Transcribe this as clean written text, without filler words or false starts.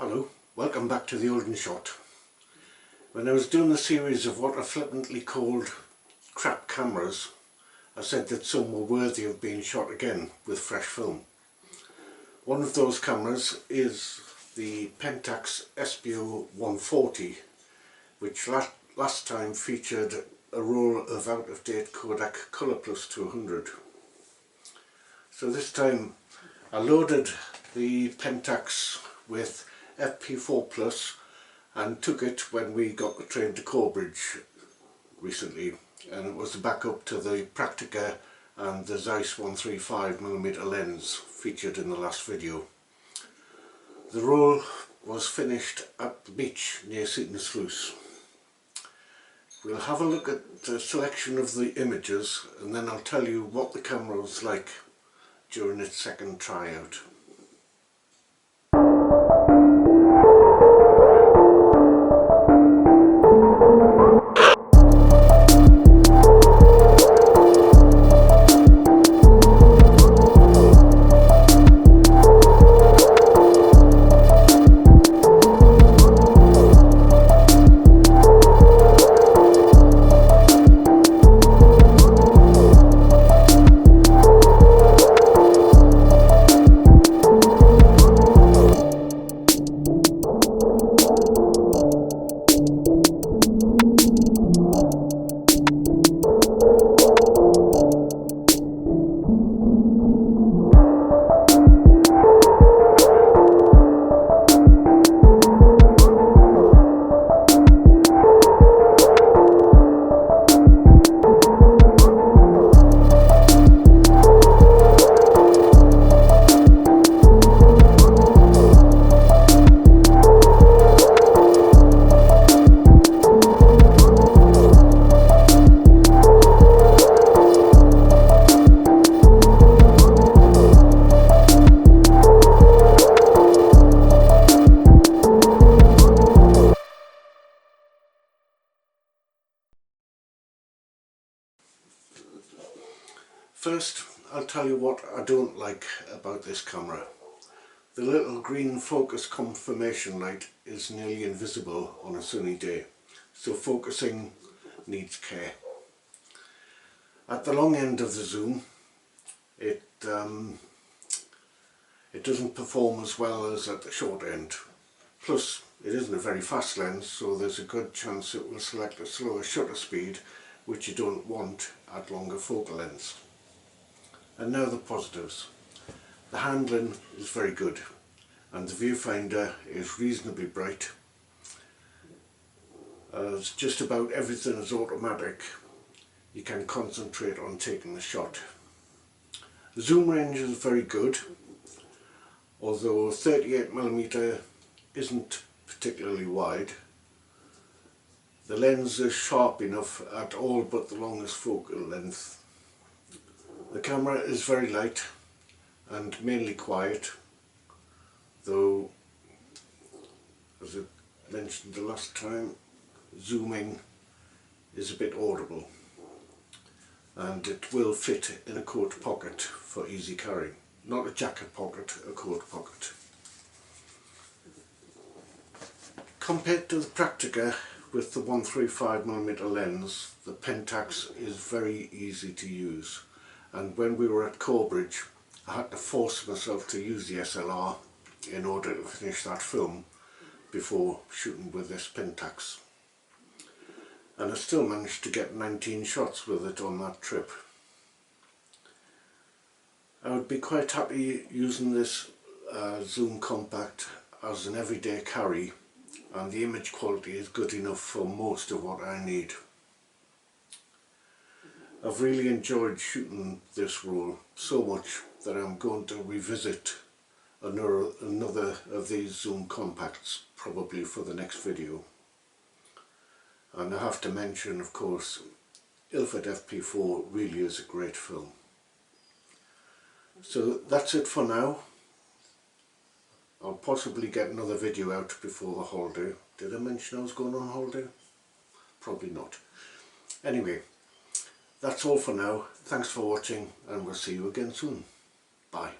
Hello, welcome back to the Old and Short. When I was doing a series of what are flippantly called crap cameras, I said that some were worthy of being shot again with fresh film. One of those cameras is the Pentax Espio 140, which last time featured a roll of out-of-date Kodak Colour Plus 200. So this time I loaded the Pentax with FP4 Plus and took it when we got the train to Corbridge recently, and it was the backup to the Praktica and the Zeiss 135mm lens featured in the last video. The roll was finished at the beach near Seaton Sluice. We'll have a look at the selection of the images and then I'll tell you what the camera was like during its second tryout. First, I'll tell you what I don't like about this camera. The little green focus confirmation light is nearly invisible on a sunny day, so focusing needs care. At the long end of the zoom, it doesn't perform as well as at the short end. Plus, it isn't a very fast lens, so there's a good chance it will select a slower shutter speed, which you don't want at longer focal lengths. And now the positives. The handling is very good and the viewfinder is reasonably bright. As just about everything is automatic, you can concentrate on taking the shot. The zoom range is very good, although 38mm isn't particularly wide. The lens is sharp enough at all but the longest focal length. The camera is very light and mainly quiet, though, as I mentioned the last time, zooming is a bit audible, and it will fit in a coat pocket for easy carrying. Not a jacket pocket, a coat pocket. Compared to the Praktica with the 135mm lens, the Pentax is very easy to use. And when we were at Corbridge, I had to force myself to use the SLR in order to finish that film before shooting with this Pentax. And I still managed to get 19 shots with it on that trip. I would be quite happy using this Zoom Compact as an everyday carry, and the image quality is good enough for most of what I need. I've really enjoyed shooting this roll so much that I'm going to revisit another of these Zoom Compacts probably for the next video. And I have to mention, of course, Ilford FP4 really is a great film. So that's it for now. I'll possibly get another video out before the holiday. Did I mention I was going on holiday? Probably not. Anyway, that's all for now. Thanks for watching and we'll see you again soon. Bye.